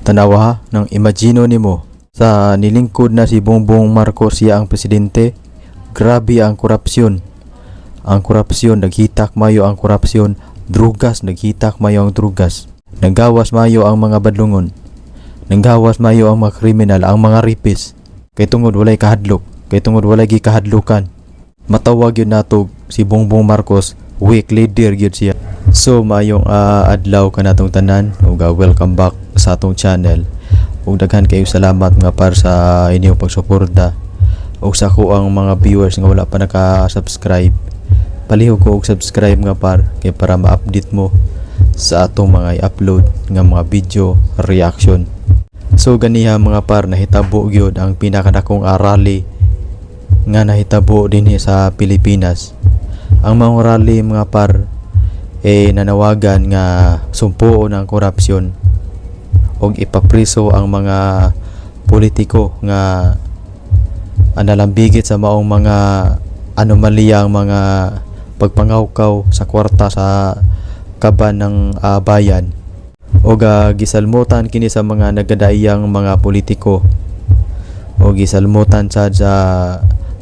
Tanawa ha, nang imagino nimo sa nilingkod na si Bongbong Marcos siya ang presidente. Grabe ang korupsyon. Ang korupsyon, naghitak mayo ang korupsyon. Drugas, naghitak mayo ang drugas. Nanggawas mayo ang mga badlungon. Nanggawas mayo ang mga kriminal, ang mga ripis. Kay tungod walay kahadlok, kay tungod walay gikahadlukan. Matawag yun nato si Bongbong Marcos weak leader gyud siya. So mayong adlaw kanatong tanan ug welcome back sa atong channel. Ug daghan kayo salamat nga par sa inyong pagsuporta ug sa ko ang mga viewers nga wala pa naka-subscribe. Palihog ko og subscribe nga par kay para ma-update mo sa atong mga i-upload nga mga video reaction. So ganiha mga par, nahitabo gyud ang pinakadakong rally nga nahitabo dinhi sa Pilipinas. Ang mga rally mga par nanawagan nga sumpuon ang korupsyon og ipapriso ang mga politiko nga analambigit sa maong mga anomaliyang mga pagpangawkaw sa kwarta sa kaban ng bayan o gisalmutan kini sa mga nagadaiyang mga politiko o gisalmutan sa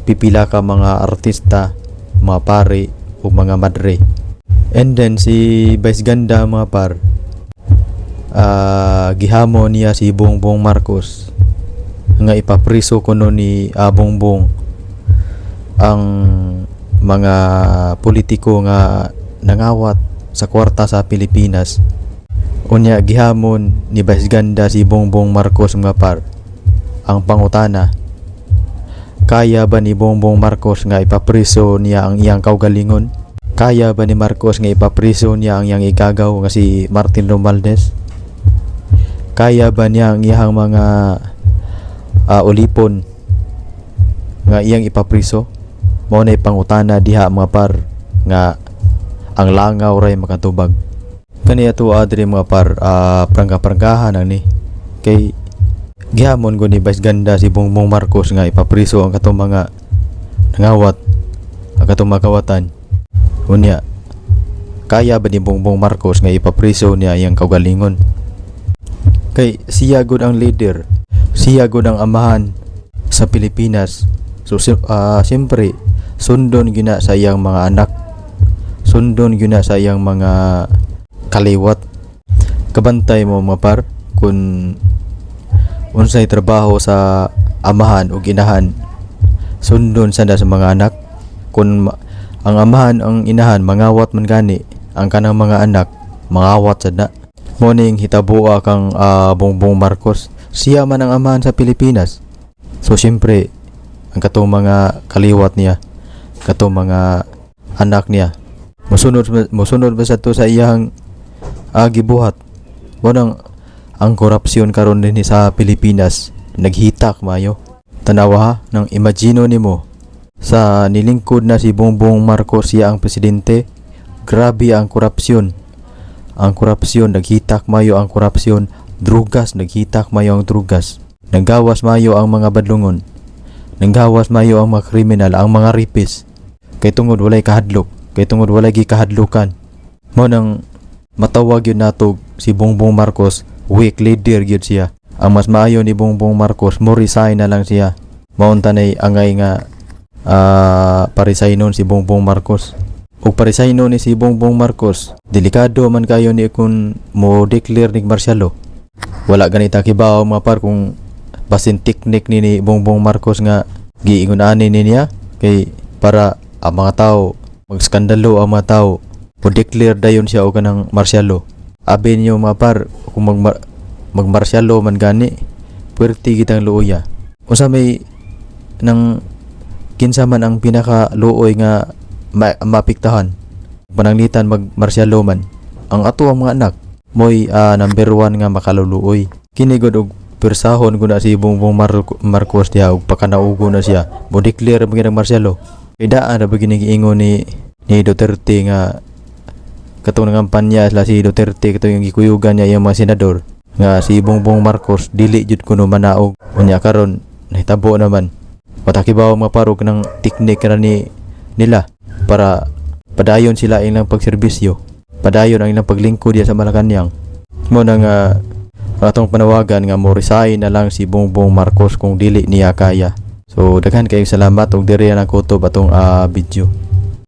pipila ka mga artista, mga pare o mga madre. And then si Vice Ganda mga par, gihamo niya si Bongbong Marcos nga ipapriso kuno ni Bongbong ang mga politiko nga nangawat sa kwarta sa Pilipinas. Unya gihamon ni Vice Ganda si Bongbong Marcos mga par ang pangutana, kaya ba ni Bongbong Marcos nga ipapriso niya ang iyang kaugalingon? Kaya ba ni Marcos nga ipapriso niya ang iyang igagaw nga si Martin Romualdez? Kaya ba niya ang iyang mga ulipon nga iyang ipapriso? Mao na pangutana diha mga par nga ang langaw ray makatubag. Kaniya to adre mga par, prangga-pranggahan ang ni kay gihamon ko ni Vice Ganda si Bongbong Marcos nga ipapriso ang katong mga nangawat, ang katong makawatan. Unya, kaya ba ni Bongbong Marcos nga ipapriso niya iyang kaugalingon? Kay siya gud ang leader, siya gud ang amahan sa Pilipinas. So siyempre sundon gyud na sa iyang mga anak, sundon gyud na sa iyang mga kaliwat. Kabantay mo mga par kun unsay trabaho sa amahan ug inahan, sundon sada sa mga anak. Kun ang amahan ang inahan mangawat man gani, ang kanang mga anak mangawat sada. Morning hitaboa kang Bongbong Marcos, siya man ang amahan sa Pilipinas. So siyempre ang katong mga kaliwat niya, katong mga anak niya mosunod ba sa to sa iyang gibuhat. Mo ang korupsyon karon din sa Pilipinas naghitak mayo. Tanawa ha, nang imagino nimo sa nilingkod na si Bongbong Marcos siya ang presidente. Grabe ang korupsyon. Ang korupsyon, naghitak mayo ang korupsyon. Drugas, naghitak mayo ang drugas. Nanggawas mayo ang mga badlungon. Nanggawas mayo ang mga kriminal, ang mga ripis. Kay tungod walay kahadlok, kay tungod walay gikahadlukan. Mo nang matawag yun nato si Bongbong Marcos weak leader gyud siya. Ang mas maayo ni Bongbong Marcos mo resign na lang siya. Maunta nay angay nga parisaynon si Bongbong Marcos. Ug parisaynon ni si Bongbong Marcos, delikado man kayo ni kun mo declare nig marsyalo. Wala ganita kibaw mga par kung basin teknik ni Bongbong Marcos nga giingon ani niya kay para ang mga tao magskandalo, ang mga tao mo declare dayon siya og kanang marsyalo. Abi niyo mga par, kung magmarsyalo man gani, puwerte gitang luoya. Unsa may nang kinsa man ang pinaka luoy nga mapiktahan pananglitan magmarsyalo man, ang ato ang mga anak moy number 1 nga makaluluoy. Kini gud og persahon gud na si Bongbong Marcos diha og pakanaugo na siya mo declare maging marsyalo. Idaan na bagini giingon ni Duterte nga katong nangampanya sila si Duterte, katong yung gikuyugan niya yung mga senador nga si Bongbong Marcos dili jud kuno manaog. Unya karon nahitabo naman matakibaw mga parog ng teknik na nila para padayon sila ilang pagserbisyo, padayon ang ilang paglingkod sa Malacañang. Mo nang atong panawagan nga mo resign na lang si Bongbong Marcos kung dili niya kaya. So daghan kayong salamat ug diri lang kutob atong video.